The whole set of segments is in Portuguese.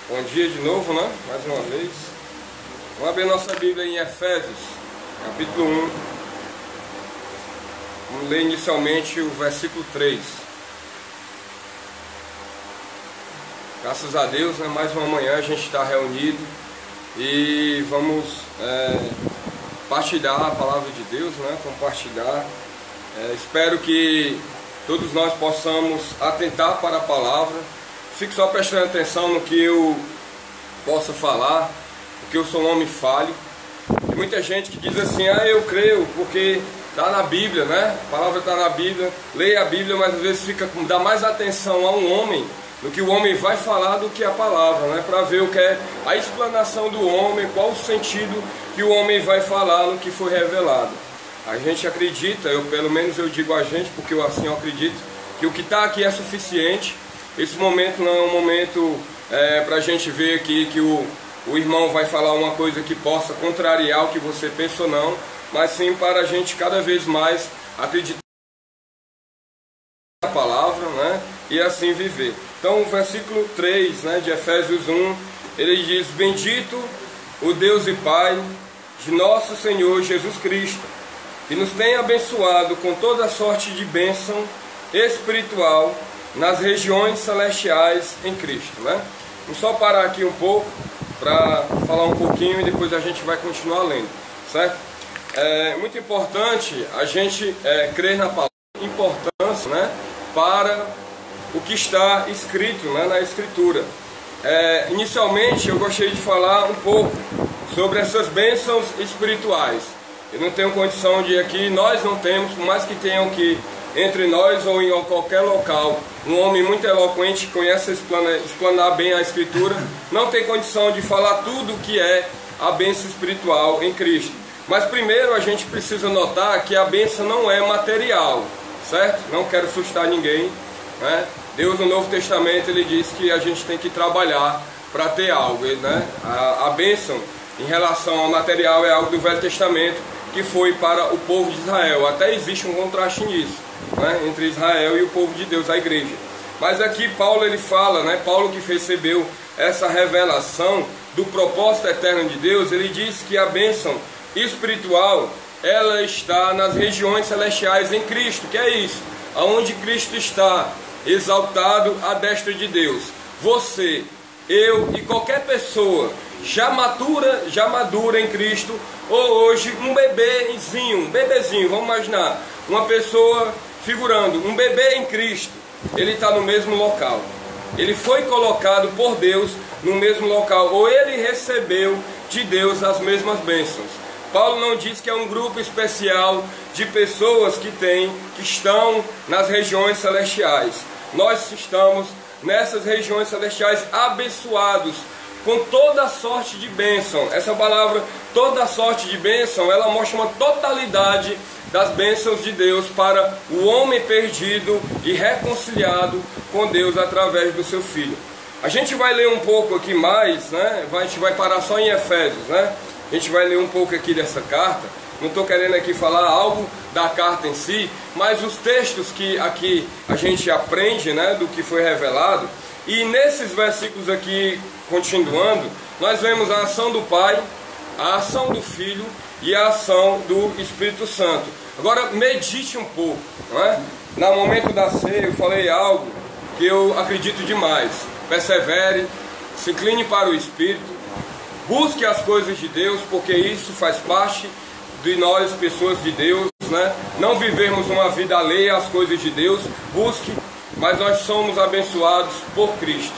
Bom dia de novo, né? Mais uma vez. Vamos abrir nossa Bíblia em Efésios, capítulo 1. Vamos ler inicialmente o versículo 3. Graças a Deus, né? Mais uma manhã a gente está reunido e vamos partilhar a palavra de Deus, né? Compartilhar. Espero que todos nós possamos atentar para a palavra. Fique só prestando atenção no que eu possa falar, porque o seu nome fale. Tem muita gente que diz assim: eu creio porque está na Bíblia, né? A palavra está na Bíblia, leia a Bíblia, mas às vezes dá mais atenção a um homem do que o homem vai falar do que a palavra, né? Para ver o que é a explanação do homem, qual o sentido que o homem vai falar no que foi revelado. A gente acredita, pelo menos eu digo a gente, porque eu acredito, que o que está aqui é suficiente. Esse momento não é um momento para a gente ver aqui que o irmão vai falar uma coisa que possa contrariar o que você pensa ou não, mas sim para a gente cada vez mais acreditar na palavra, né? E assim viver. Então o versículo 3, né, de Efésios 1, ele diz: Bendito o Deus e Pai de nosso Senhor Jesus Cristo, que nos tem abençoado com toda sorte de bênção espiritual nas regiões celestiais em Cristo, né? Vamos só parar aqui um pouco para falar um pouquinho e depois a gente vai continuar lendo, certo? É muito importante a gente crer na palavra, importância, né, para o que está escrito, né, na Escritura. Inicialmente eu gostaria de falar um pouco sobre essas bênçãos espirituais. Eu não tenho condição de aqui, nós não temos, por mais que tenham que entre nós ou em qualquer local, um homem muito eloquente que conhece explanar bem a Escritura, não tem condição de falar tudo o que é a bênção espiritual em Cristo. Mas primeiro a gente precisa notar que a bênção não é material, certo? Não quero assustar ninguém, né? Deus no Novo Testamento ele diz que a gente tem que trabalhar para ter algo, né? A bênção em relação ao material é algo do Velho Testamento que foi para o povo de Israel. Até existe um contraste nisso, né, entre Israel e o povo de Deus, a igreja. Mas aqui Paulo ele fala, né, Paulo que recebeu essa revelação do propósito eterno de Deus, ele diz que a bênção espiritual ela está nas regiões celestiais em Cristo, que é isso, aonde Cristo está exaltado à destra de Deus. Você, eu e qualquer pessoa já madura em Cristo, ou hoje um bebezinho, vamos imaginar, uma pessoa figurando, um bebê em Cristo, ele está no mesmo local, ele foi colocado por Deus no mesmo local, ou ele recebeu de Deus as mesmas bênçãos. Paulo não diz que é um grupo especial de pessoas que estão nas regiões celestiais. Nós estamos nessas regiões celestiais abençoados com toda sorte de bênção. Essa palavra, toda sorte de bênção, ela mostra uma totalidade das bênçãos de Deus para o homem perdido e reconciliado com Deus através do seu Filho. A gente vai ler um pouco aqui mais, né? A gente vai parar só em Efésios, né? A gente vai ler um pouco aqui dessa carta. Não estou querendo aqui falar algo da carta em si, mas os textos que aqui a gente aprende, né, do que foi revelado. E nesses versículos aqui, continuando, nós vemos a ação do Pai, a ação do Filho e a ação do Espírito Santo. Agora medite um pouco, não é? No momento da ceia eu falei algo que eu acredito demais. Persevere, se incline para o Espírito, busque as coisas de Deus, porque isso faz parte de nós, pessoas de Deus, né? Não vivermos uma vida alheia às coisas de Deus. Busque, mas nós somos abençoados por Cristo.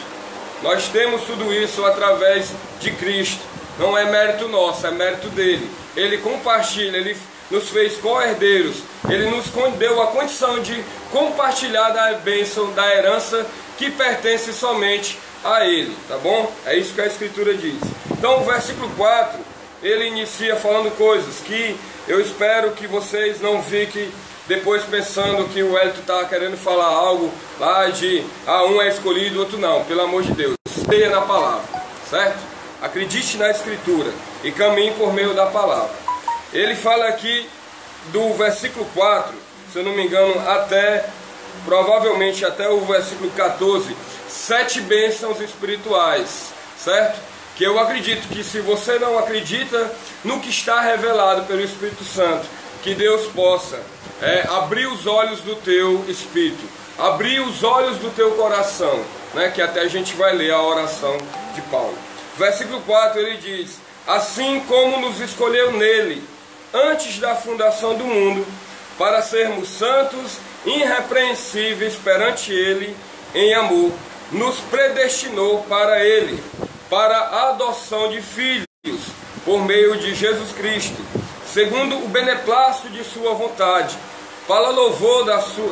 Nós temos tudo isso através de Cristo. Não é mérito nosso, é mérito dele. Ele compartilha, ele nos fez co-herdeiros. Ele nos deu a condição de compartilhar da bênção, da herança que pertence somente a ele, tá bom? É isso que a Escritura diz. Então o versículo 4, ele inicia falando coisas que eu espero que vocês não fiquem depois pensando que o Hélito está querendo falar algo lá de um é escolhido, o outro não. Pelo amor de Deus, esteja na palavra, certo? Acredite na Escritura e caminhe por meio da palavra. Ele fala aqui do versículo 4, se eu não me engano, provavelmente até o versículo 14, 7 bênçãos espirituais. certo? Que eu acredito que se você não acredita no que está revelado pelo Espírito Santo, que Deus possa abrir os olhos do teu espírito, abrir os olhos do teu coração, né? Que até a gente vai ler a oração de Paulo. Versículo 4 ele diz: assim como nos escolheu nele, antes da fundação do mundo, para sermos santos, irrepreensíveis perante ele, em amor, nos predestinou para ele, para a adoção de filhos, por meio de Jesus Cristo, segundo o beneplácito de sua vontade, para louvor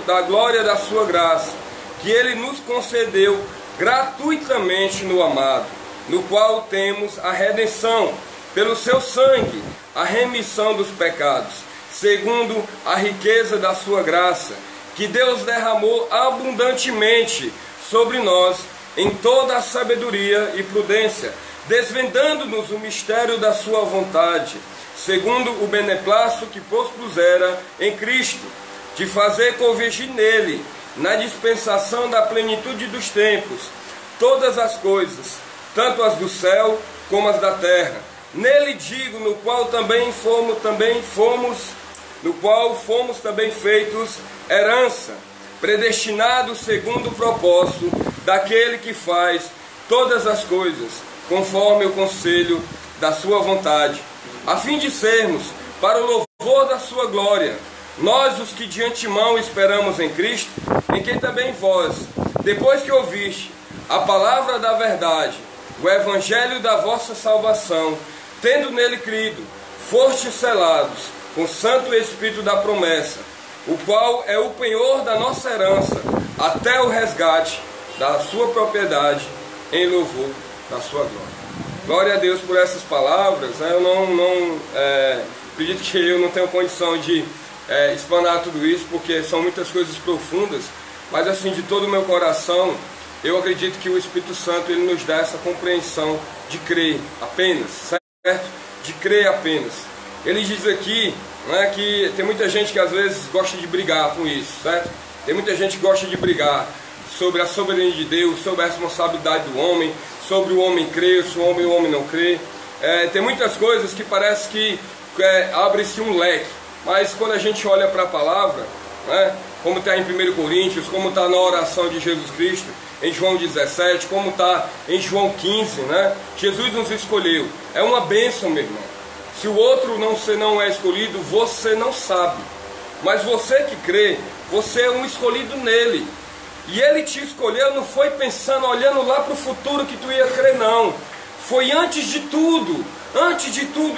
da glória da sua graça, que ele nos concedeu gratuitamente no amado, no qual temos a redenção, pelo seu sangue, a remissão dos pecados, segundo a riqueza da sua graça, que Deus derramou abundantemente sobre nós, em toda a sabedoria e prudência, desvendando-nos o mistério da sua vontade, segundo o beneplácito que prospusera em Cristo, de fazer convergir nele, na dispensação da plenitude dos tempos, todas as coisas, tanto as do céu como as da terra. Nele digo, no qual fomos também feitos herança, predestinados segundo o propósito daquele que faz todas as coisas, conforme o conselho da sua vontade, a fim de sermos, para o louvor da sua glória, nós os que de antemão esperamos em Cristo, em quem também vós, depois que ouviste a palavra da verdade, o evangelho da vossa salvação, tendo nele crido, fostes selados com o Santo Espírito da promessa, o qual é o penhor da nossa herança, até o resgate da sua propriedade, em louvor da sua glória. Glória a Deus por essas palavras, né? Eu acredito que eu não tenho condição de explanar tudo isso, porque são muitas coisas profundas, mas assim, de todo o meu coração, eu acredito que o Espírito Santo ele nos dá essa compreensão de crer apenas, certo? De crer apenas. Ele diz aqui, né, que tem muita gente que às vezes gosta de brigar com isso, certo? Tem muita gente que gosta de brigar sobre a soberania de Deus, sobre a responsabilidade do homem, sobre o homem crer, se o homem não crê. Tem muitas coisas que parece que abre-se um leque, mas quando a gente olha para a palavra, né, como está em 1 Coríntios, como está na oração de Jesus Cristo, em João 17, como está em João 15, né, Jesus nos escolheu. É uma bênção, meu irmão. Se o outro não é escolhido, você não sabe. Mas você que crê, você é um escolhido nele. E ele te escolheu, não foi pensando, olhando lá para o futuro que tu ia crer, não. Foi antes de tudo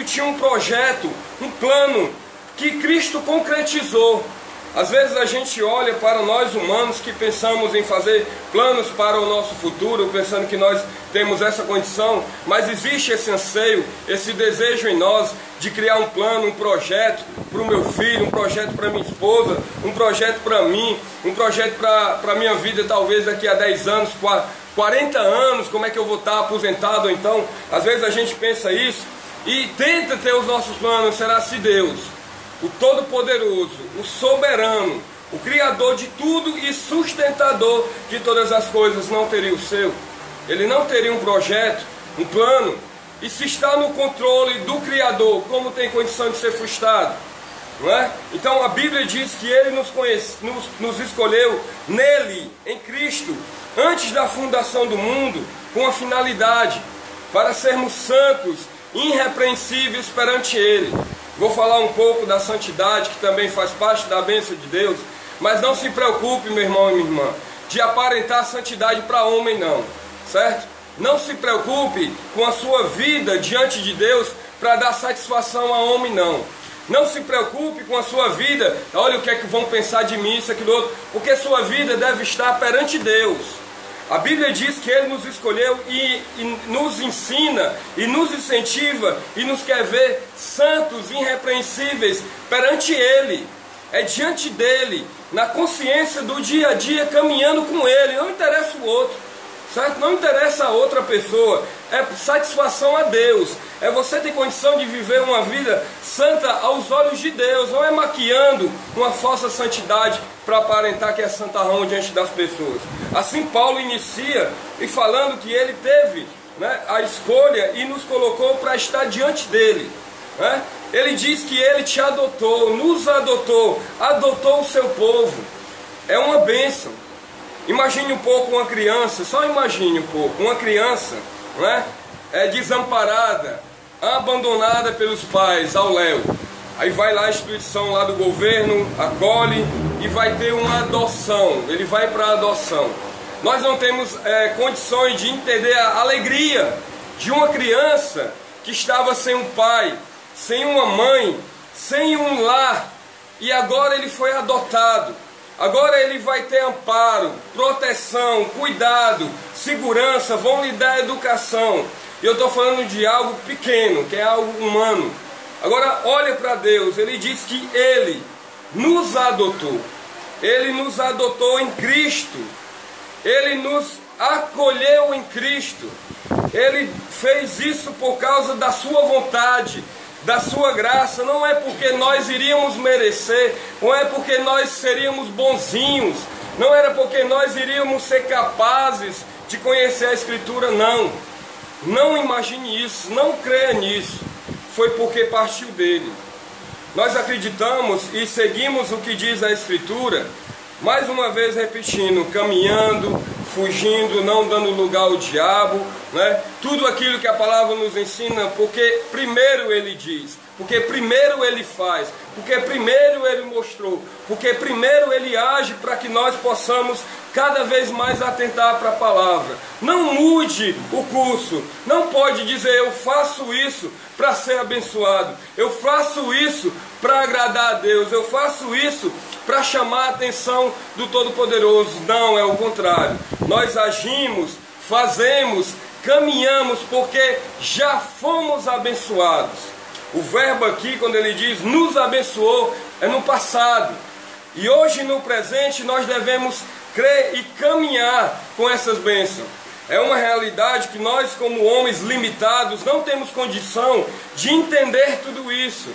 tinha um projeto, um plano que Cristo concretizou. Às vezes a gente olha para nós humanos que pensamos em fazer planos para o nosso futuro, pensando que nós temos essa condição, mas existe esse anseio, esse desejo em nós de criar um plano, um projeto para o meu filho, um projeto para minha esposa, um projeto para mim, um projeto para a minha vida, talvez daqui a 10 anos, 40 anos, como é que eu vou estar aposentado? Então, às vezes a gente pensa isso e tenta ter os nossos planos. Será se Deus, o Todo-Poderoso, o Soberano, o Criador de tudo e sustentador de todas as coisas, não teria o seu? Ele não teria um projeto, um plano? E se está no controle do Criador, como tem condição de ser frustrado? Não é? Então a Bíblia diz que Ele nos escolheu nele, em Cristo, antes da fundação do mundo, com a finalidade, para sermos santos, irrepreensíveis perante Ele. Vou falar um pouco da santidade, que também faz parte da bênção de Deus, mas não se preocupe, meu irmão e minha irmã, de aparentar santidade para homem não, certo? Não se preocupe com a sua vida diante de Deus para dar satisfação a homem não. Não se preocupe com a sua vida, olha o que é que vão pensar de mim, isso, aquilo outro, porque sua vida deve estar perante Deus. A Bíblia diz que Ele nos escolheu e nos ensina, e nos incentiva, e nos quer ver santos, irrepreensíveis perante Ele. É diante dEle, na consciência do dia a dia, caminhando com Ele, não interessa o outro, certo? Não interessa a outra pessoa, é satisfação a Deus. É você ter condição de viver uma vida santa aos olhos de Deus, não é maquiando uma falsa santidade para aparentar que é santarrão diante das pessoas. Assim Paulo inicia e falando que ele teve né, a escolha e nos colocou para estar diante dele, né? Ele diz que ele te adotou, nos adotou, adotou o seu povo. É uma bênção. Imagine um pouco uma criança, só imagine um pouco, uma criança, né, desamparada, abandonada pelos pais ao léu. Aí vai lá a instituição lá do governo, acolhe e vai ter uma adoção, ele vai para a adoção. Nós não temos condições de entender a alegria de uma criança que estava sem um pai, sem uma mãe, sem um lar, e agora ele foi adotado. Agora ele vai ter amparo, proteção, cuidado, segurança, vão lhe dar educação. E eu estou falando de algo pequeno, que é algo humano. Agora olha para Deus, ele diz que ele nos adotou. Ele nos adotou em Cristo. Ele nos acolheu em Cristo. Ele fez isso por causa da sua vontade, da sua graça. Não é porque nós iríamos merecer, não é porque nós seríamos bonzinhos, não era porque nós iríamos ser capazes de conhecer a Escritura, não. Não imagine isso, não creia nisso. Foi porque partiu dele. Nós acreditamos e seguimos o que diz a Escritura, mais uma vez repetindo, caminhando, fugindo, não dando lugar ao diabo, né? Tudo aquilo que a palavra nos ensina, porque primeiro ele diz, porque primeiro ele faz, porque primeiro ele mostrou, porque primeiro ele age para que nós possamos cada vez mais atentar para a palavra. Não mude o curso, não pode dizer eu faço isso para ser abençoado, eu faço isso para agradar a Deus, eu faço isso para chamar a atenção do Todo-Poderoso. Não, é o contrário. Nós agimos, fazemos, caminhamos porque já fomos abençoados. O verbo aqui, quando ele diz nos abençoou, é no passado. E hoje no presente nós devemos crer e caminhar com essas bênçãos. É uma realidade que nós, como homens limitados, não temos condição de entender tudo isso.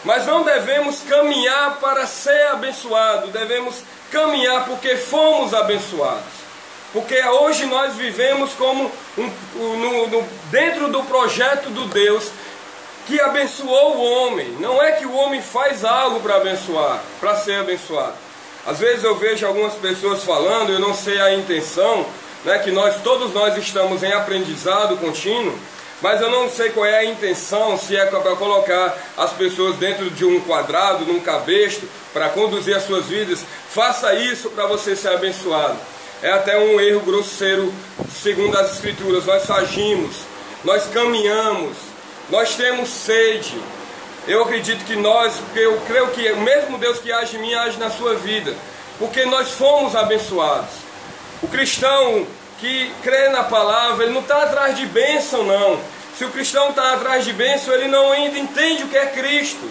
Mas não devemos caminhar para ser abençoado, devemos caminhar porque fomos abençoados. Porque hoje nós vivemos como dentro do projeto do Deus que abençoou o homem. Não é que o homem faz algo para abençoar, para ser abençoado. Às vezes eu vejo algumas pessoas falando, eu não sei a intenção, né, que todos nós estamos em aprendizado contínuo, mas eu não sei qual é a intenção, se é para colocar as pessoas dentro de um quadrado, num cabresto, para conduzir as suas vidas. Faça isso para você ser abençoado. É até um erro grosseiro, segundo as Escrituras. Nós agimos, nós caminhamos, nós temos sede. Eu acredito que porque eu creio que o mesmo Deus que age em mim, age na sua vida, porque nós fomos abençoados. O cristão que crê na palavra, ele não está atrás de bênção, não. Se o cristão está atrás de bênção, ele não ainda entende o que é Cristo,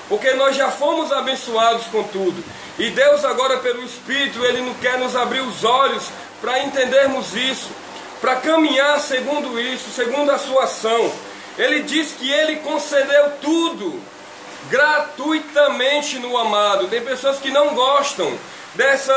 porque nós já fomos abençoados com tudo. E Deus agora, pelo Espírito, ele não quer nos abrir os olhos para entendermos isso, para caminhar segundo isso, segundo a sua ação. Ele diz que ele concedeu tudo gratuitamente no amado. Tem pessoas que não gostam dessa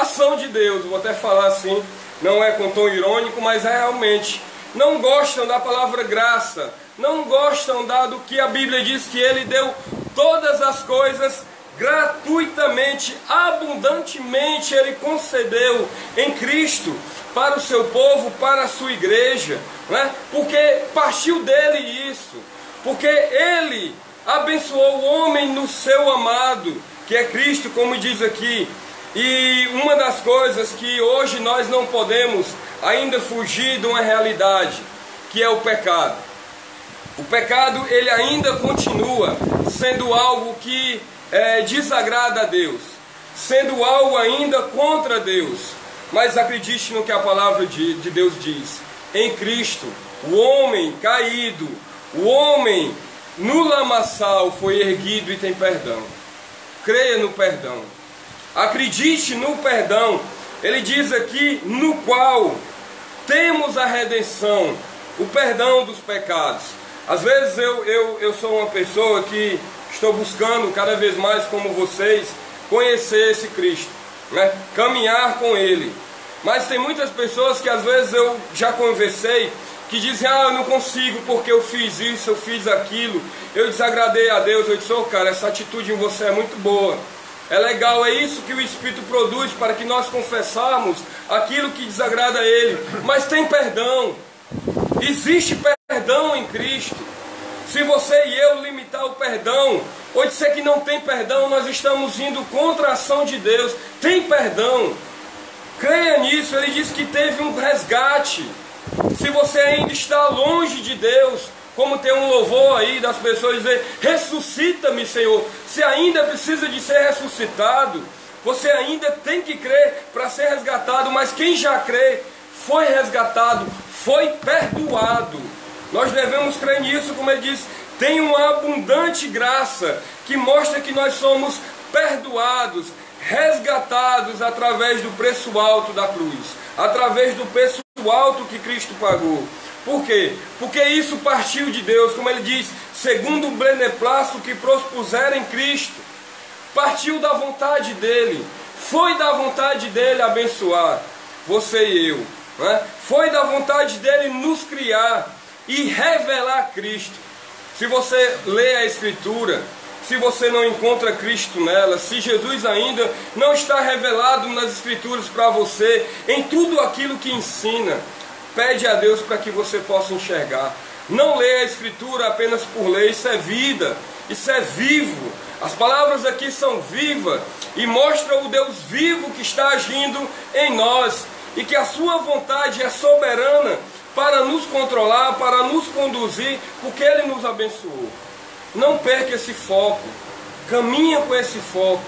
ação de Deus, vou até falar assim, não é com tom irônico, mas é realmente. Não gostam da palavra graça, não gostam do que a Bíblia diz que ele deu todas as coisas gratuitamente, abundantemente, ele concedeu em Cristo para o seu povo, para a sua igreja, né? Porque partiu dele isso, porque ele abençoou o homem no seu amado, que é Cristo, como diz aqui. E uma das coisas que hoje nós não podemos ainda fugir de uma realidade, que é o pecado. O pecado, ele ainda continua sendo algo que desagrada a Deus, sendo algo ainda contra Deus. Mas acredite no que a palavra de Deus diz. Em Cristo, o homem caído, o homem no lamaçal foi erguido e tem perdão. Creia no perdão. Acredite no perdão. Ele diz aqui, no qual temos a redenção, o perdão dos pecados. Às vezes eu sou uma pessoa que estou buscando cada vez mais, como vocês, conhecer esse Cristo, né? Caminhar com Ele. Mas tem muitas pessoas que às vezes eu já conversei que dizem, eu não consigo porque eu fiz isso, eu fiz aquilo, eu desagradei a Deus. Eu disse, cara, essa atitude em você é muito boa, é legal, é isso que o Espírito produz para que nós confessarmos aquilo que desagrada a Ele. Mas tem perdão, existe perdão em Cristo. Se você e eu limitar o perdão, ou disser que não tem perdão, nós estamos indo contra a ação de Deus. Tem perdão, creia nisso. Ele diz que teve um resgate. Se você ainda está longe de Deus, como tem um louvor aí das pessoas dizer, ressuscita-me, Senhor. Se ainda precisa de ser ressuscitado, você ainda tem que crer para ser resgatado. Mas quem já crê, foi resgatado, foi perdoado. Nós devemos crer nisso, como ele diz, tem uma abundante graça que mostra que nós somos perdoados, resgatados através do preço alto da cruz, através do preço alto que Cristo pagou. Por quê? Porque isso partiu de Deus, como ele diz, segundo o beneplácito que propuseram em Cristo. Partiu da vontade dele, foi da vontade dele abençoar você e eu, né? Foi da vontade dele nos criar e revelar Cristo. Se você lê a Escritura, se você não encontra Cristo nela, se Jesus ainda não está revelado nas Escrituras para você, em tudo aquilo que ensina, pede a Deus para que você possa enxergar. Não lê a Escritura apenas por ler, isso é vida, isso é vivo. As palavras aqui são vivas e mostram o Deus vivo que está agindo em nós e que a sua vontade é soberana para nos controlar, para nos conduzir, porque Ele nos abençoou. Não perca esse foco, caminha com esse foco.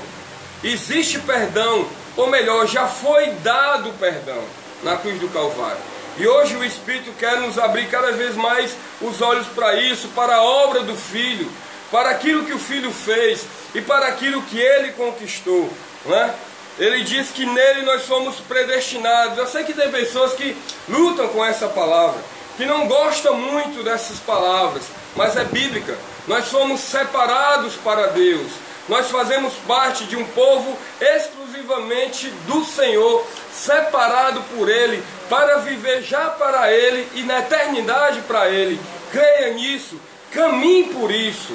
Existe perdão, ou melhor, já foi dado perdão na cruz do Calvário. E hoje o Espírito quer nos abrir cada vez mais os olhos para isso, para a obra do Filho, para aquilo que o Filho fez e para aquilo que Ele conquistou, né? Ele diz que nele nós somos predestinados. Eu sei que tem pessoas que lutam com essa palavra, que não gostam muito dessas palavras, mas é bíblica. Nós somos separados para Deus. Nós fazemos parte de um povo exclusivamente do Senhor, separado por Ele, para viver já para Ele e na eternidade para Ele. Creia nisso, caminhe por isso,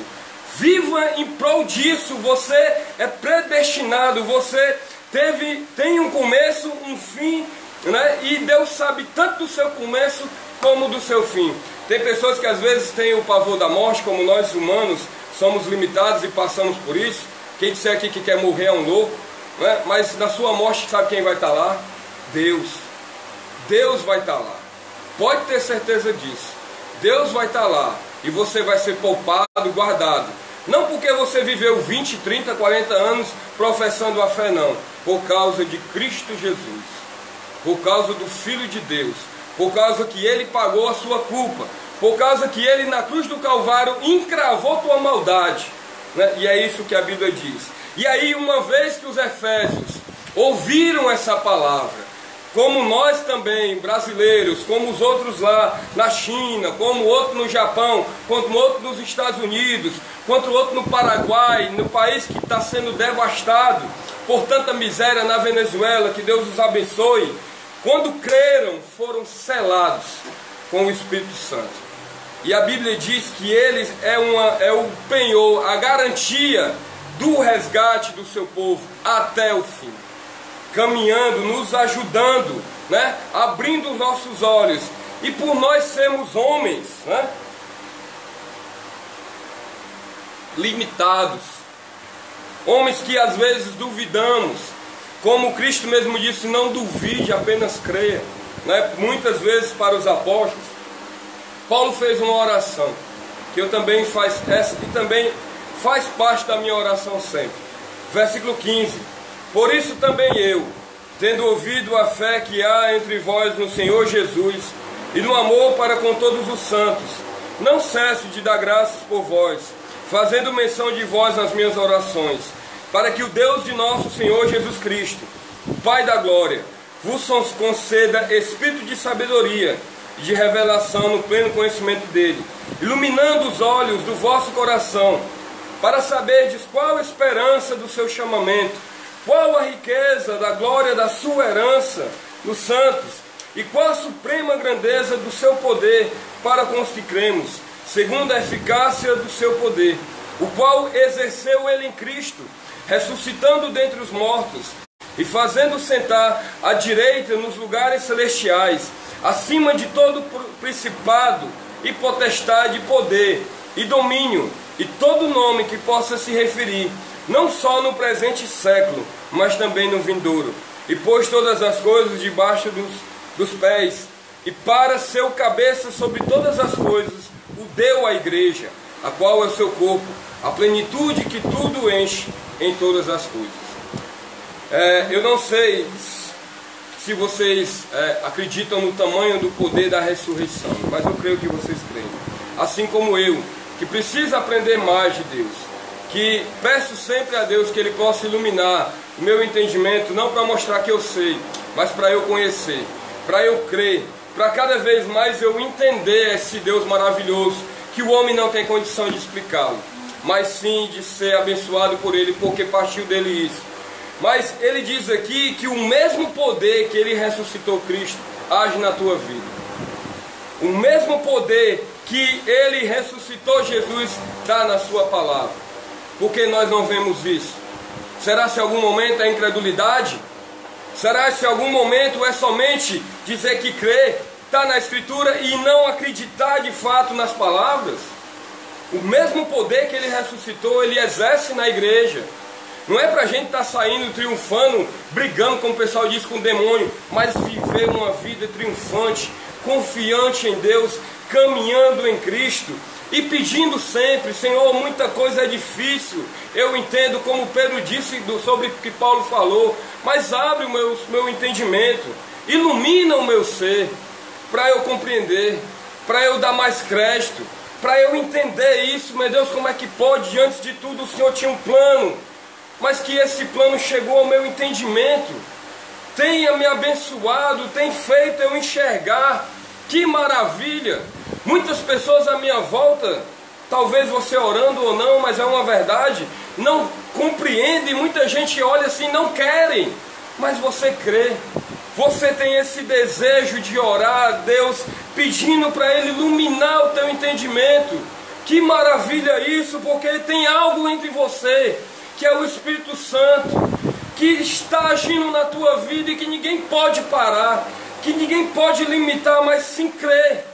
viva em prol disso. Você é predestinado, você tem um começo, um fim, né? E Deus sabe tanto do seu começo como do seu fim. Tem pessoas que às vezes têm o pavor da morte, como nós humanos somos limitados e passamos por isso. Quem disser aqui que quer morrer é um louco, né? Mas na sua morte sabe quem vai estar lá? Deus. Deus vai estar lá. Pode ter certeza disso. Deus vai estar lá e você vai ser poupado, guardado. Não porque você viveu 20, 30, 40 anos professando a fé, não. Por causa de Cristo Jesus. Por causa do Filho de Deus. Por causa que Ele pagou a sua culpa. Por causa que Ele na cruz do Calvário encravou tua maldade, né? E é isso que a Bíblia diz. E aí, uma vez que os efésios ouviram essa palavra, como nós também, brasileiros, como os outros lá na China, como o outro no Japão, como o outro nos Estados Unidos, quanto o outro no Paraguai, no país que está sendo devastado por tanta miséria na Venezuela, que Deus os abençoe. Quando creram, foram selados com o Espírito Santo. E a Bíblia diz que eles é o penhor, a garantia do resgate do seu povo até o fim. Caminhando, nos ajudando, né? Abrindo os nossos olhos. E por nós sermos homens, né? Limitados, homens que às vezes duvidamos, como Cristo mesmo disse, não duvide, apenas creia, né? Muitas vezes para os apóstolos, Paulo fez uma oração, que eu também faço essa, e também faz parte da minha oração sempre. Versículo 15: por isso também eu, tendo ouvido a fé que há entre vós no Senhor Jesus, e no amor para com todos os santos, não cesso de dar graças por vós, fazendo menção de vós nas minhas orações, para que o Deus de nosso Senhor Jesus Cristo, o Pai da glória, vos conceda espírito de sabedoria e de revelação no pleno conhecimento dele, iluminando os olhos do vosso coração, para saberdes qual a esperança do seu chamamento, qual a riqueza da glória da sua herança nos santos, E qual a suprema grandeza do seu poder para com os que cremos, segundo a eficácia do seu poder, o qual exerceu ele em Cristo, ressuscitando dentre os mortos, e fazendo sentar à direita nos lugares celestiais, acima de todo principado e potestade, poder e domínio, e todo nome que possa se referir, não só no presente século, mas também no vindouro. E pôs todas as coisas debaixo dos pés, e para seu cabeça sobre todas as coisas, o deu à igreja, a qual é o seu corpo, a plenitude que tudo enche em todas as coisas. Eu não sei se vocês acreditam no tamanho do poder da ressurreição, mas eu creio que vocês creem. Assim como eu, que preciso aprender mais de Deus, que peço sempre a Deus que Ele possa iluminar o meu entendimento, não para mostrar que eu sei, mas para eu conhecer, para eu crer, para cada vez mais eu entender esse Deus maravilhoso, que o homem não tem condição de explicá-lo, mas sim de ser abençoado por Ele, porque partiu dele isso. Mas Ele diz aqui que o mesmo poder que Ele ressuscitou Cristo age na tua vida. O mesmo poder que Ele ressuscitou Jesus está na sua palavra. Por que nós não vemos isso? Será se em algum momento é incredulidade? Será se em algum momento é somente dizer que crê, está na Escritura e não acreditar de fato nas palavras? O mesmo poder que Ele ressuscitou, Ele exerce na igreja. Não é para a gente estar saindo triunfando, brigando, como o pessoal diz, com o demônio, mas viver uma vida triunfante, confiante em Deus, caminhando em Cristo e pedindo sempre: Senhor, muita coisa é difícil, eu entendo, como Pedro disse sobre o que Paulo falou, mas abre o meu entendimento, ilumina o meu ser, para eu compreender, para eu dar mais crédito, para eu entender isso. Meu Deus, como é que pode? Antes de tudo o Senhor tinha um plano, mas que esse plano chegou ao meu entendimento, tenha me abençoado, tem feito eu enxergar. Que maravilha! Muitas pessoas à minha volta, talvez você orando ou não, mas é uma verdade, não compreendem. Muita gente olha assim, não querem, mas você crê. Você tem esse desejo de orar a Deus, pedindo para Ele iluminar o teu entendimento. Que maravilha isso, porque tem algo entre você, que é o Espírito Santo, que está agindo na tua vida e que ninguém pode parar, que ninguém pode limitar, mas sim crer.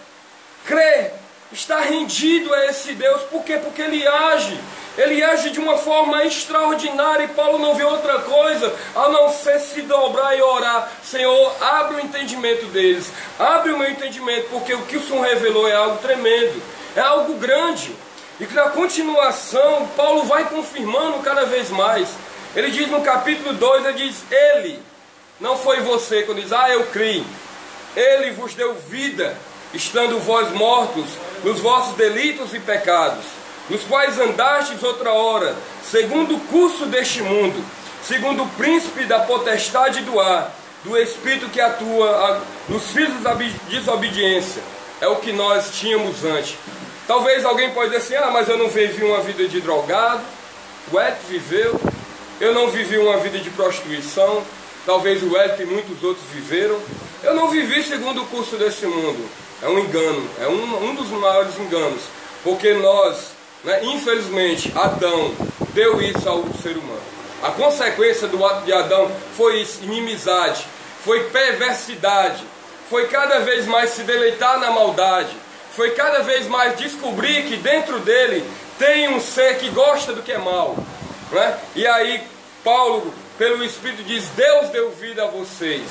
Crer, está rendido a esse Deus. Por quê? Porque Ele age de uma forma extraordinária, e Paulo não vê outra coisa a não ser se dobrar e orar: Senhor, abre o entendimento deles, abre o meu entendimento, porque o que o Senhor revelou é algo tremendo, é algo grande. E que na continuação, Paulo vai confirmando cada vez mais. Ele diz no capítulo 2, ele diz: Ele, não foi você, quando diz, eu criei, Ele vos deu vida, estando vós mortos nos vossos delitos e pecados, nos quais andastes outra hora, segundo o curso deste mundo, segundo o príncipe da potestade do ar, do espírito que atua nos filhos da desobediência. É o que nós tínhamos antes. Talvez alguém pode dizer assim: mas eu não vivi uma vida de drogado. O Edson viveu. Eu não vivi uma vida de prostituição. Talvez o Edson e muitos outros viveram. Eu não vivi segundo o curso desse mundo. É um engano, é um dos maiores enganos, porque nós, infelizmente, Adão deu isso ao ser humano. A consequência do ato de Adão foi isso: inimizade, foi perversidade, foi cada vez mais se deleitar na maldade, foi cada vez mais descobrir que dentro dele tem um ser que gosta do que é mal, E aí Paulo, pelo Espírito, diz: Deus deu vida a vocês,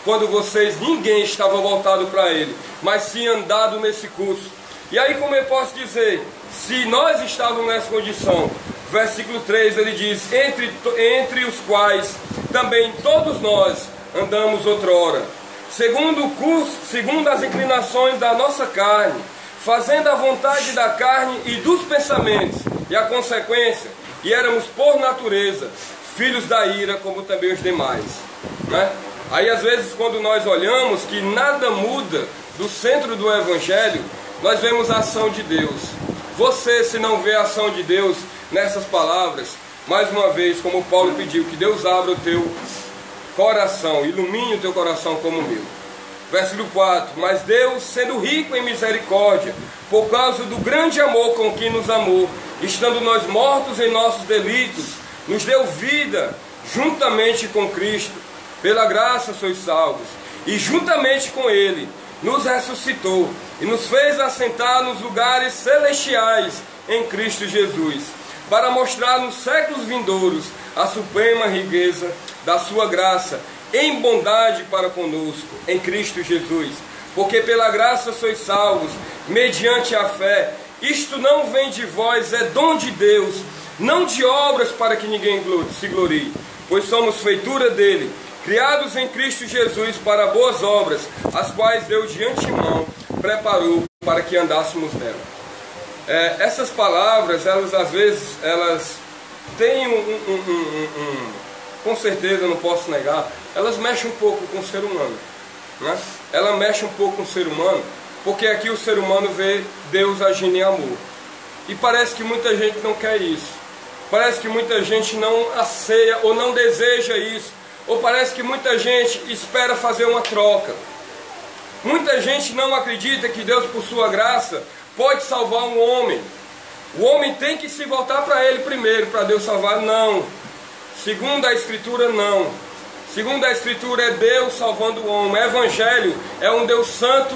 quando vocês, ninguém estava voltado para Ele, mas sim andado nesse curso. E aí, como eu posso dizer, se nós estávamos nessa condição, versículo 3, ele diz: entre os quais também todos nós andamos outrora, segundo o curso, segundo as inclinações da nossa carne, fazendo a vontade da carne e dos pensamentos, e a consequência, e éramos por natureza filhos da ira, como também os demais, Aí às vezes, quando nós olhamos que nada muda do centro do Evangelho, nós vemos a ação de Deus. Você, se não vê a ação de Deus nessas palavras, mais uma vez, como Paulo pediu, que Deus abra o teu coração, ilumine o teu coração como o meu. Versículo 4: mas Deus, sendo rico em misericórdia, por causa do grande amor com que nos amou, estando nós mortos em nossos delitos, nos deu vida juntamente com Cristo. Pela graça sois salvos, e juntamente com Ele nos ressuscitou e nos fez assentar nos lugares celestiais em Cristo Jesus, para mostrar nos séculos vindouros a suprema riqueza da sua graça em bondade para conosco em Cristo Jesus. Porque pela graça sois salvos, mediante a fé. Isto não vem de vós, é dom de Deus, não de obras para que ninguém se glorie. Pois somos feitura dele, criados em Cristo Jesus para boas obras, as quais Deus de antemão preparou para que andássemos nela. Essas palavras, elas às vezes, elas têm com certeza, não posso negar, elas mexem um pouco com o ser humano, né? Ela mexe um pouco com o ser humano, porque aqui o ser humano vê Deus agindo em amor. E parece que muita gente não quer isso. Parece que muita gente não anseia ou não deseja isso. Ou parece que muita gente espera fazer uma troca. Muita gente não acredita que Deus, por sua graça, pode salvar um homem. O homem tem que se voltar para Ele primeiro, para Deus salvar. Não. Segundo a Escritura, não. Segundo a Escritura, é Deus salvando o homem. O Evangelho é um Deus santo,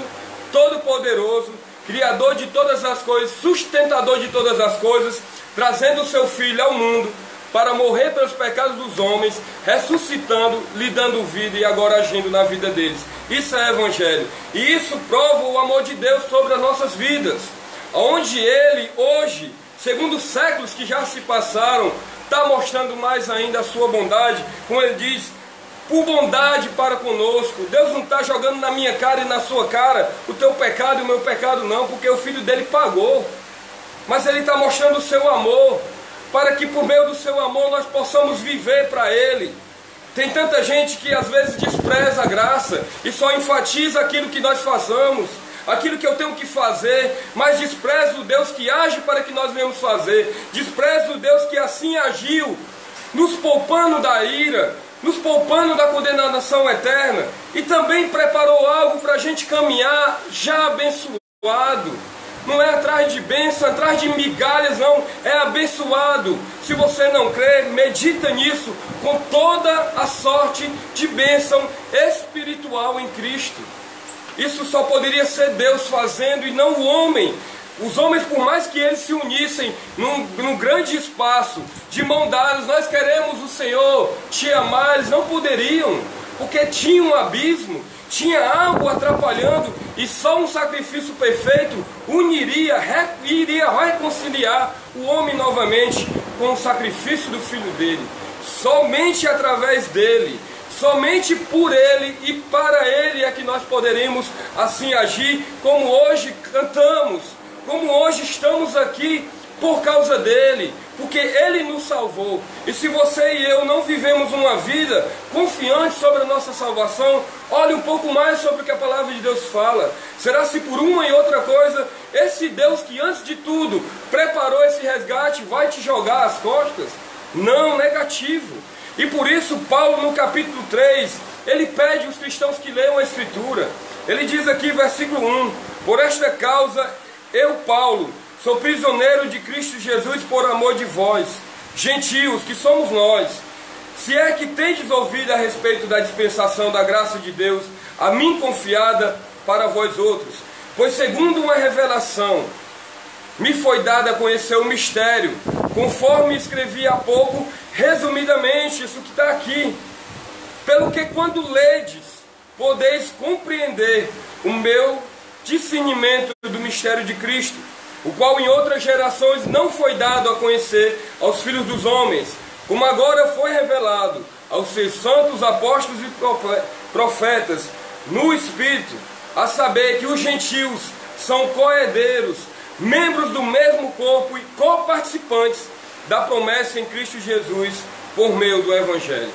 todo-poderoso, Criador de todas as coisas, sustentador de todas as coisas, trazendo o seu Filho ao mundo para morrer pelos pecados dos homens, ressuscitando, lhe dando vida e agora agindo na vida deles. Isso é Evangelho. E isso prova o amor de Deus sobre as nossas vidas. Onde Ele, hoje, segundo os séculos que já se passaram, está mostrando mais ainda a sua bondade, como Ele diz, por bondade para conosco. Deus não está jogando na minha cara e na sua cara o teu pecado e o meu pecado não, porque o Filho dele pagou. Mas Ele está mostrando o seu amor, para que por meio do seu amor nós possamos viver para Ele. Tem tanta gente que às vezes despreza a graça e só enfatiza aquilo que nós façamos, aquilo que eu tenho que fazer, mas despreza o Deus que age para que nós venhamos fazer, despreza o Deus que assim agiu, nos poupando da ira, nos poupando da condenação eterna, e também preparou algo para a gente caminhar já abençoado. Não é atrás de bênção, atrás de migalhas, não, é abençoado. Se você não crê, medita nisso, com toda a sorte de bênção espiritual em Cristo. Isso só poderia ser Deus fazendo e não o homem. Os homens, por mais que eles se unissem num grande espaço, de mão dadas, nós queremos o Senhor, te amar, eles não poderiam, porque tinha um abismo, tinha algo atrapalhando, e só um sacrifício perfeito iria reconciliar o homem novamente com o sacrifício do Filho dele. Somente através dele, somente por Ele e para Ele é que nós poderemos assim agir, como hoje cantamos, como hoje estamos aqui por causa dele, porque Ele nos salvou. E se você e eu não vivemos uma vida confiante sobre a nossa salvação, olhe um pouco mais sobre o que a palavra de Deus fala. Será se por uma e outra coisa, esse Deus que antes de tudo preparou esse resgate, vai te jogar às costas? Não, negativo. E por isso Paulo no capítulo 3, ele pede aos cristãos que leiam a Escritura. Ele diz aqui, versículo 1, por esta causa eu, Paulo, sou prisioneiro de Cristo Jesus por amor de vós, gentios, que somos nós. Se é que tendes ouvido a respeito da dispensação da graça de Deus, a mim confiada para vós outros. Pois segundo uma revelação, me foi dado a conhecer o mistério, conforme escrevi há pouco, resumidamente, isso que está aqui. Pelo que quando ledes, podeis compreender o meu discernimento do mistério de Cristo, o qual em outras gerações não foi dado a conhecer aos filhos dos homens, como agora foi revelado aos seus santos apóstolos e profetas no Espírito, a saber que os gentios são coherdeiros, membros do mesmo corpo e coparticipantes da promessa em Cristo Jesus por meio do Evangelho.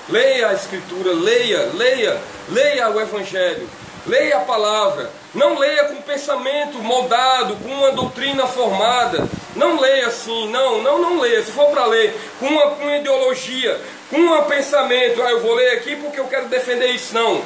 Leia a Escritura, leia o Evangelho, leia a palavra. Não leia com pensamento moldado, com uma doutrina formada. Não leia assim, não leia. Se for para ler com uma ideologia, com um pensamento, eu vou ler aqui porque eu quero defender isso. Não.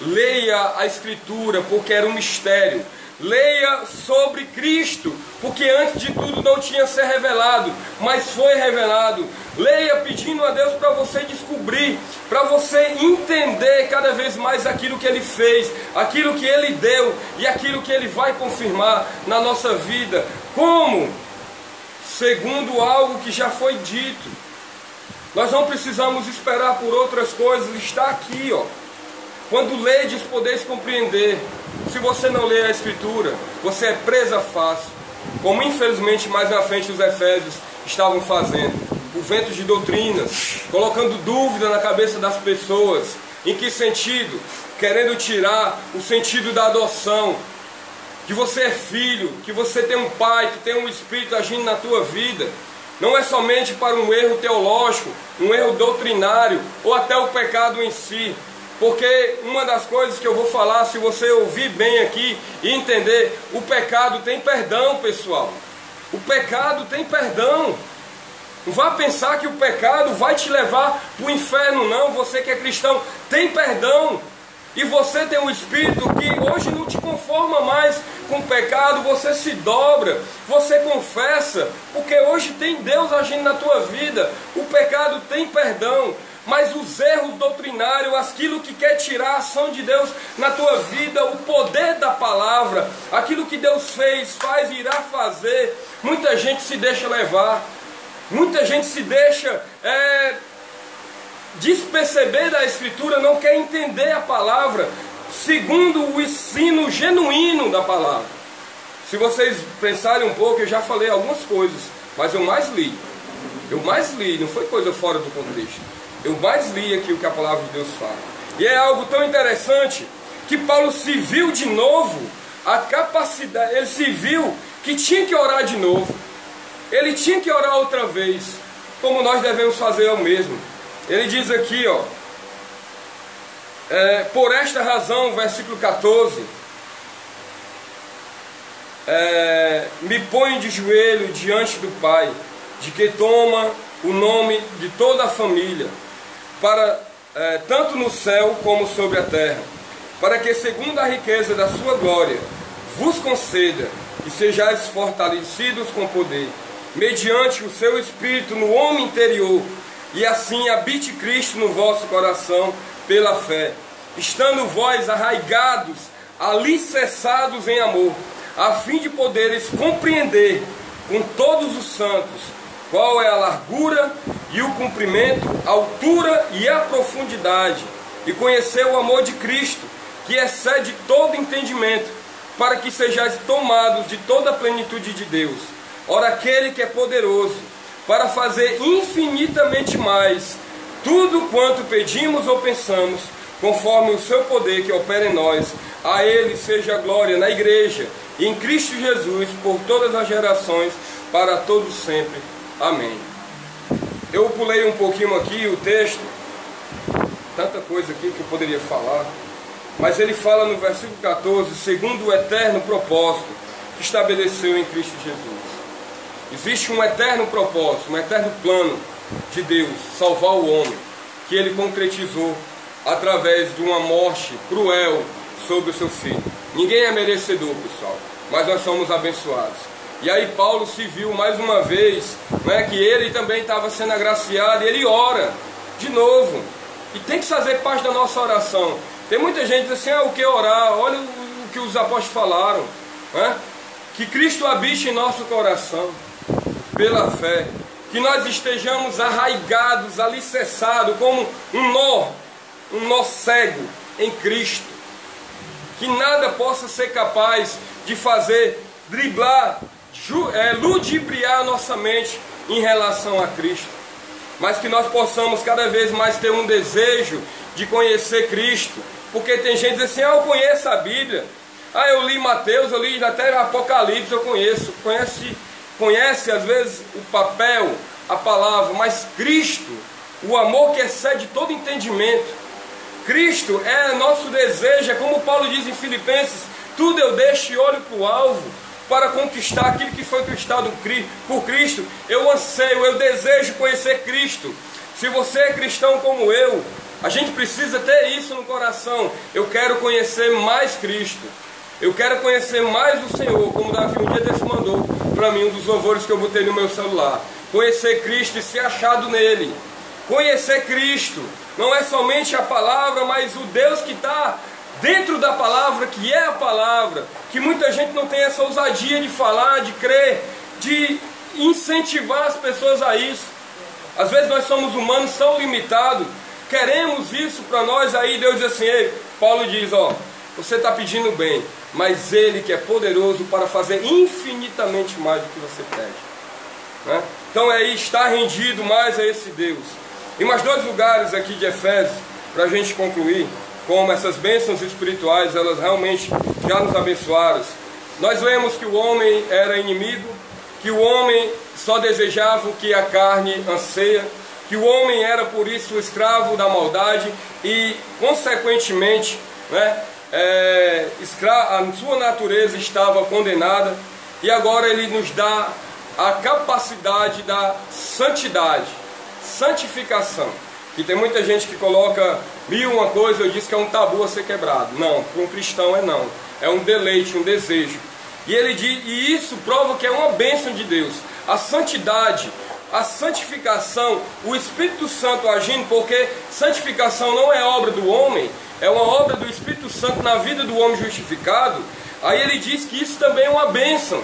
leia a Escritura, porque era um mistério. Leia sobre Cristo, porque antes de tudo não tinha se revelado, mas foi revelado. Leia pedindo a Deus para você descobrir, para você entender cada vez mais aquilo que Ele fez, aquilo que Ele deu e aquilo que Ele vai confirmar na nossa vida. Como? Segundo algo que já foi dito. Nós não precisamos esperar por outras coisas, está aqui, ó. Quando ledes, podeis compreender. Se você não lê a Escritura, você é presa fácil, como infelizmente mais na frente os Efésios estavam fazendo, por ventos de doutrinas, colocando dúvida na cabeça das pessoas. Em que sentido? Querendo tirar o sentido da adoção, que você é filho, que você tem um pai, que tem um Espírito agindo na tua vida. Não é somente para um erro teológico, um erro doutrinário, ou até o pecado em si. Porque uma das coisas que eu vou falar, se você ouvir bem aqui e entender, o pecado tem perdão, pessoal. O pecado tem perdão. Não vá pensar que o pecado vai te levar para o inferno, não. Você que é cristão tem perdão. E você tem um Espírito que hoje não te conforma mais com o pecado. Você se dobra, você confessa, porque hoje tem Deus agindo na tua vida. O pecado tem perdão. Mas os erros doutrinários, aquilo que quer tirar a ação de Deus na tua vida, o poder da palavra, aquilo que Deus fez, faz, irá fazer, muita gente se deixa levar, muita gente se deixa desperceber da Escritura, não quer entender a palavra, segundo o ensino genuíno da palavra. Se vocês pensarem um pouco, eu já falei algumas coisas, mas eu mais li, não foi coisa fora do contexto. Eu mais li aqui o que a palavra de Deus fala. E é algo tão interessante que Paulo se viu de novo, a capacidade, ele se viu que tinha que orar de novo. Ele tinha que orar outra vez, como nós devemos fazer o mesmo. Ele diz aqui, ó, por esta razão, versículo 14, me ponho de joelho diante do Pai, de que toma o nome de toda a família, para tanto no céu como sobre a terra, para que segundo a riqueza da sua glória vos conceda que sejais fortalecidos com poder, mediante o seu Espírito no homem interior, e assim habite Cristo no vosso coração pela fé, estando vós arraigados, alicerçados em amor, a fim de poderes compreender com todos os santos qual é a largura e o comprimento, a altura e a profundidade, e conhecer o amor de Cristo, que excede todo entendimento, para que sejais tomados de toda a plenitude de Deus. Ora, aquele que é poderoso para fazer infinitamente mais, tudo quanto pedimos ou pensamos, conforme o seu poder que opera em nós, a Ele seja a glória na igreja e em Cristo Jesus, por todas as gerações, para todos sempre. Amém. Eu pulei um pouquinho aqui o texto, tanta coisa aqui que eu poderia falar, mas ele fala no versículo 14, segundo o eterno propósito que estabeleceu em Cristo Jesus. Existe um eterno propósito, um eterno plano de Deus, salvar o homem, que Ele concretizou através de uma morte cruel sobre o seu Filho. Ninguém é merecedor, pessoal, mas nós somos abençoados. E aí Paulo se viu mais uma vez, né, que ele também estava sendo agraciado, e ele ora de novo. E tem que fazer parte da nossa oração. Tem muita gente que diz assim, o que orar? Olha o que os apóstolos falaram, né? Que Cristo habite em nosso coração, pela fé. Que nós estejamos arraigados, alicerçados, como um nó cego em Cristo. Que nada possa ser capaz de fazer driblar, ludibriar nossa mente em relação a Cristo, mas que nós possamos cada vez mais ter um desejo de conhecer Cristo, porque tem gente que diz assim, eu conheço a Bíblia, eu li Mateus, eu li até Apocalipse, eu conhece às vezes o papel, a palavra, mas Cristo, o amor que excede todo entendimento, Cristo é nosso desejo, é como Paulo diz em Filipenses, tudo eu deixo e olho para o alvo, para conquistar aquilo que foi conquistado por Cristo. Eu anseio, eu desejo conhecer Cristo. Se você é cristão como eu, A gente precisa ter isso no coração. Eu quero conhecer mais Cristo. Eu quero conhecer mais o Senhor, como Davi um dia desse mandou para mim, um dos louvores que eu botei no meu celular. Conhecer Cristo e ser achado nele. Conhecer Cristo não é somente a palavra, mas o Deus que está dentro da palavra, que é a palavra, que muita gente não tem essa ousadia de falar, de crer, de incentivar as pessoas a isso. Às vezes nós somos humanos tão limitados, queremos isso para nós, aí Deus diz assim, ei, Paulo diz, ó, você está pedindo bem, mas Ele que é poderoso para fazer infinitamente mais do que você pede. Né? Então é estar rendido mais a esse Deus. E mais dois lugares aqui de Efésios, para a gente concluir, como essas bênçãos espirituais, elas realmente já nos abençoaram. Nós lemos que o homem era inimigo, que o homem só desejava o que a carne anseia, que o homem era por isso escravo da maldade e, consequentemente, né, a sua natureza estava condenada, e agora ele nos dá a capacidade da santidade, santificação. Que tem muita gente que coloca mil uma coisa, eu disse que é um tabu a ser quebrado. Não, para um cristão não. É um deleite, um desejo. E ele diz, e isso prova que é uma bênção de Deus. A santidade, a santificação, o Espírito Santo agindo, porque santificação não é obra do homem, é uma obra do Espírito Santo na vida do homem justificado. Aí ele diz que isso também é uma bênção.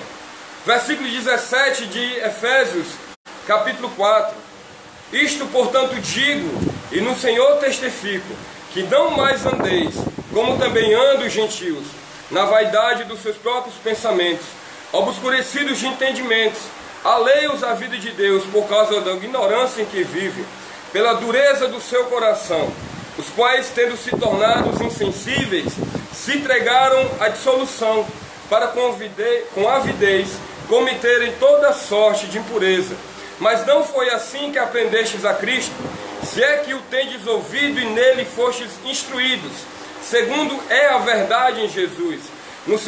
Versículo 17 de Efésios, capítulo 4. Isto, portanto, digo, e no Senhor testifico, que não mais andeis, como também andam os gentios, na vaidade dos seus próprios pensamentos, obscurecidos de entendimentos, alheios à vida de Deus, por causa da ignorância em que vivem, pela dureza do seu coração, os quais, tendo se tornado insensíveis, se entregaram à dissolução, para com avidez cometerem toda sorte de impureza. Mas não foi assim que aprendestes a Cristo, se é que o tendes ouvido e nele fostes instruídos, segundo é a verdade em Jesus, no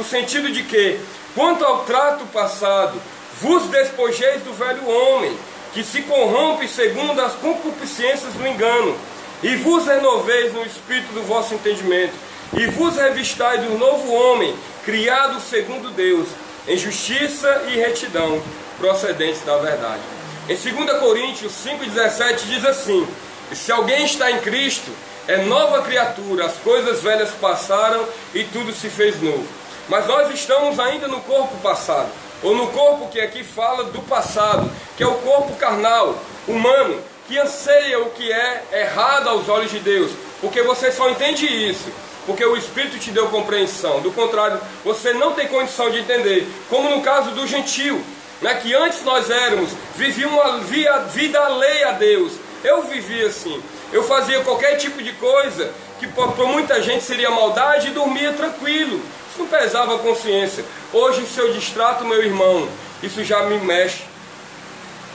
sentido de que, quanto ao trato passado, vos despojeis do velho homem, que se corrompe segundo as concupiscências do engano, e vos renoveis no espírito do vosso entendimento, e vos revistais do novo homem, criado segundo Deus, em justiça e retidão, procedentes da verdade. Em 2 Coríntios 5,17 diz assim: e se alguém está em Cristo, é nova criatura, as coisas velhas passaram e tudo se fez novo. Mas nós estamos ainda no corpo passado, ou no corpo que aqui fala do passado, que é o corpo carnal, humano, que anseia o que é errado aos olhos de Deus, porque você só entende isso porque o Espírito te deu compreensão. Do contrário, você não tem condição de entender, como no caso do gentio, né, que antes nós vivíamos uma vida alheia a Deus. Eu vivia assim, eu fazia qualquer tipo de coisa que para muita gente seria maldade e dormia tranquilo, isso não pesava a consciência. Hoje, se eu distrato meu irmão, isso já me mexe.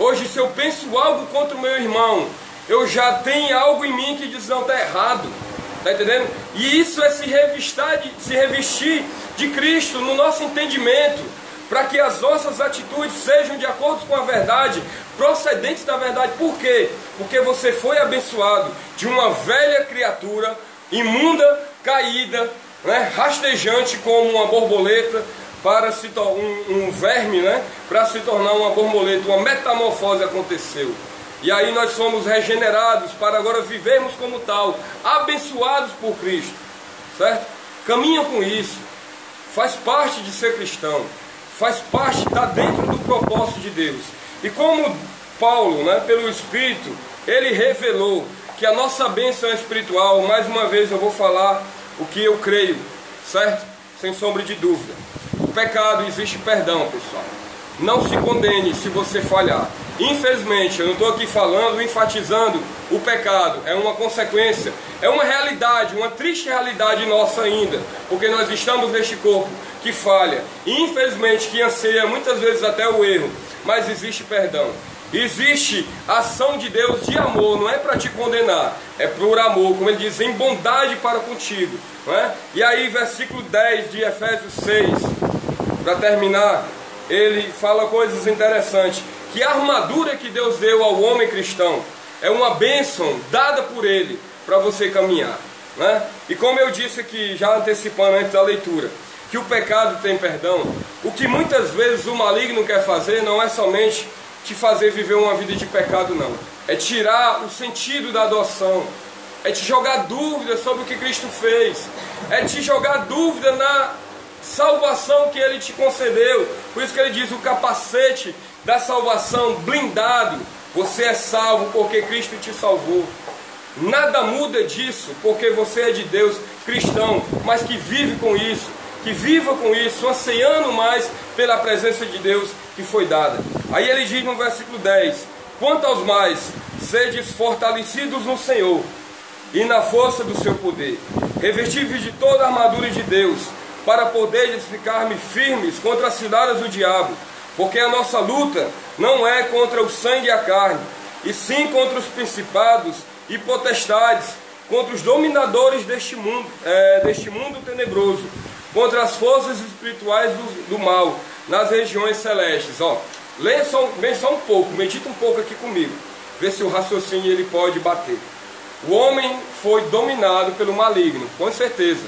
Hoje, se eu penso algo contra o meu irmão, eu já tenho algo em mim que diz, não, está errado. Está entendendo? E isso é se revestir de Cristo no nosso entendimento, para que as nossas atitudes sejam de acordo com a verdade, procedentes da verdade. Por quê? Porque você foi abençoado de uma velha criatura, imunda, caída, né, rastejante como uma borboleta, para se um verme, né, para se tornar uma borboleta. Uma metamorfose aconteceu. E aí nós somos regenerados para agora vivermos como tal, abençoados por Cristo, certo? Caminha com isso, faz parte de ser cristão, faz parte, está dentro do propósito de Deus. E como Paulo, né, pelo Espírito, ele revelou que a nossa bênção espiritual, mais uma vez eu vou falar o que eu creio, certo? Sem sombra de dúvida. O pecado, existe perdão, pessoal. Não se condene se você falhar. Infelizmente, eu não estou aqui falando, enfatizando o pecado. É uma consequência, é uma realidade, uma triste realidade nossa ainda. Porque nós estamos neste corpo que falha. E infelizmente que anseia muitas vezes até o erro. Mas existe perdão. Existe ação de Deus de amor, não é para te condenar, é por amor, como ele diz, em bondade para contigo, não é? E aí versículo 10 de Efésios 6, para terminar, ele fala coisas interessantes, que a armadura que Deus deu ao homem cristão é uma bênção dada por Ele para você caminhar, né? E como eu disse aqui, já antecipando antes da leitura, que o pecado tem perdão, o que muitas vezes o maligno quer fazer não é somente te fazer viver uma vida de pecado, não. É tirar o sentido da adoção, é te jogar dúvida sobre o que Cristo fez, é te jogar dúvida na salvação que Ele te concedeu. Por isso que Ele diz, o capacete da salvação blindado, você é salvo porque Cristo te salvou. Nada muda disso, porque você é de Deus, cristão, mas que vive com isso, que viva com isso, ansiando mais pela presença de Deus que foi dada. Aí ele diz no versículo 10, quanto aos mais, sedes fortalecidos no Senhor e na força do seu poder, revestivos de toda a armadura de Deus, para poderes ficar-me firmes contra as ciladas do diabo, porque a nossa luta não é contra o sangue e a carne, e sim contra os principados e potestades, contra os dominadores deste mundo tenebroso, contra as forças espirituais do mal, nas regiões celestes. Leia só um pouco, medita um pouco aqui comigo, vê se o raciocínio ele pode bater. O homem foi dominado pelo maligno, com certeza,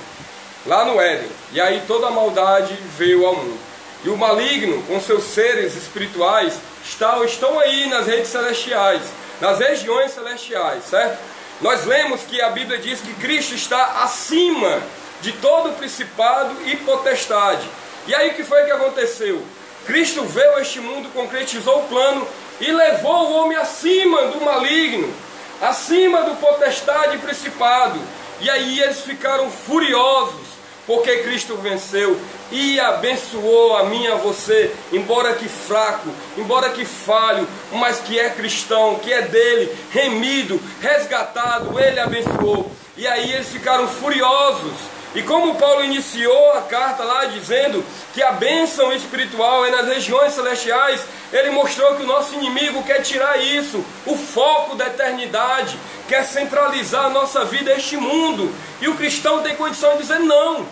lá no Éden, e aí toda a maldade veio ao mundo. E o maligno, com seus seres espirituais, estão aí nas redes celestiais, nas regiões celestiais, certo? Nós lemos que a Bíblia diz que Cristo está acima de todo principado e potestade. E aí o que foi que aconteceu? Cristo veio a este mundo, concretizou o plano e levou o homem acima do maligno, acima do potestade e principado. E aí eles ficaram furiosos, porque Cristo venceu e abençoou a mim e a você, embora que fraco, embora que falho, mas que é cristão, que é dele, remido, resgatado, ele abençoou. E aí eles ficaram furiosos. E como Paulo iniciou a carta lá dizendo que a bênção espiritual é nas regiões celestiais, ele mostrou que o nosso inimigo quer tirar isso, o foco da eternidade, quer centralizar a nossa vida a este mundo. E o cristão tem condição de dizer não,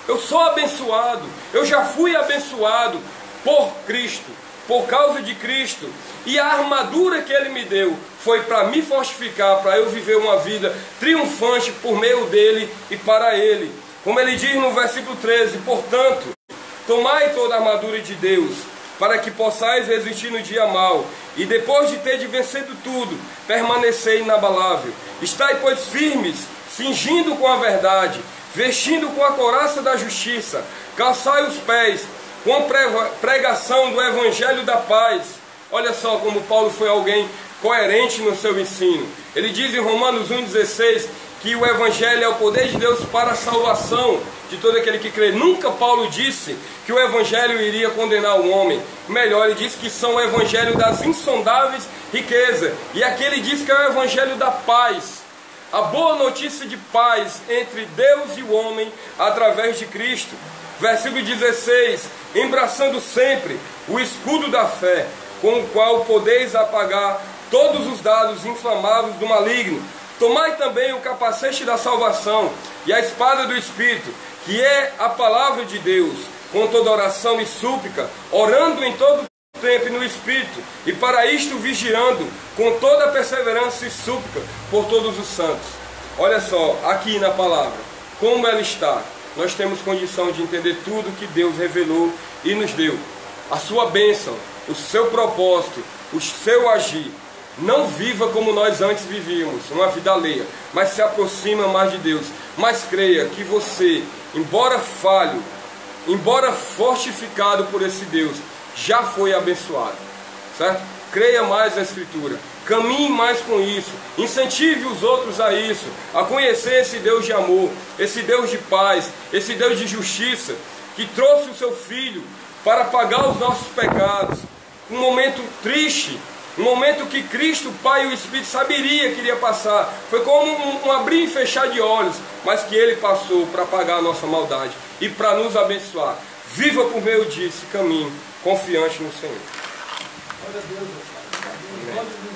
eu sou abençoado, eu já fui abençoado por Cristo, por causa de Cristo. E a armadura que Ele me deu foi para me fortificar, para eu viver uma vida triunfante por meio dEle e para Ele. Como Ele diz no versículo 13, portanto, tomai toda a armadura de Deus, para que possais resistir no dia mau, e depois de ter vencido tudo, permanecei inabalável. Estai, pois, firmes, cingindo com a verdade, vestindo com a couraça da justiça, calçai os pés com a pregação do Evangelho da paz. Olha só como Paulo foi alguém coerente no seu ensino. Ele diz em Romanos 1,16 que o Evangelho é o poder de Deus para a salvação de todo aquele que crê. Nunca Paulo disse que o Evangelho iria condenar o homem. Melhor, ele disse que são o Evangelho das insondáveis riquezas. E aqui ele diz que é o Evangelho da paz. A boa notícia de paz entre Deus e o homem através de Cristo. Versículo 16, embraçando sempre o escudo da fé, com o qual podeis apagar todos os dados inflamáveis do maligno. Tomai também o capacete da salvação e a espada do Espírito, que é a palavra de Deus, com toda oração e súplica, orando em todo tempo no Espírito, e para isto vigiando, com toda perseverança e súplica, por todos os santos. Olha só, aqui na palavra, como ela está. Nós temos condição de entender tudo que Deus revelou e nos deu. A sua bênção, o seu propósito, o seu agir. Não viva como nós antes vivíamos, uma vida alheia, mas se aproxima mais de Deus. Mas creia que você, embora falho, embora fortificado por esse Deus, já foi abençoado, certo? Creia mais na Escritura, caminhe mais com isso, incentive os outros a isso, a conhecer esse Deus de amor, esse Deus de paz, esse Deus de justiça, que trouxe o seu Filho para pagar os nossos pecados. Um momento triste, um momento que Cristo, o Pai e o Espírito saberia que iria passar. Foi como um abrir e fechar de olhos, mas que Ele passou para pagar a nossa maldade e para nos abençoar. Viva por meio disso, caminho confiante no Senhor. Amém.